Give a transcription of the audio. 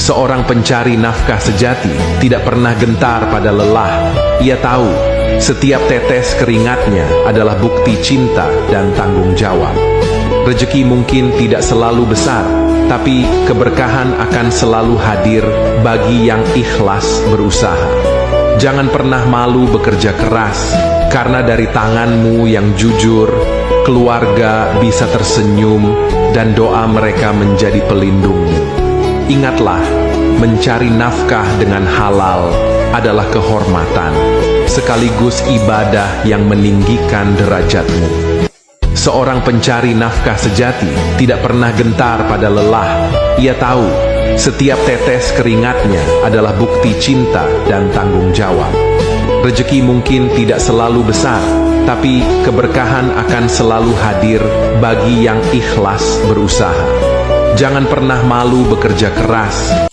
Seorang pencari nafkah sejati tidak pernah gentar pada lelah. Ia tahu, setiap tetes keringatnya adalah bukti cinta dan tanggung jawab. Rezeki mungkin tidak selalu besar, tapi keberkahan akan selalu hadir bagi yang ikhlas berusaha. Jangan pernah malu bekerja keras, karena dari tanganmu yang jujur, keluarga bisa tersenyum dan doa mereka menjadi pelindungmu. Ingatlah, mencari nafkah dengan halal adalah kehormatan, sekaligus ibadah yang meninggikan derajatmu. Seorang pencari nafkah sejati tidak pernah gentar pada lelah. Ia tahu, setiap tetes keringatnya adalah bukti cinta dan tanggung jawab. Rezeki mungkin tidak selalu besar, tapi keberkahan akan selalu hadir bagi yang ikhlas berusaha. Jangan pernah malu bekerja keras,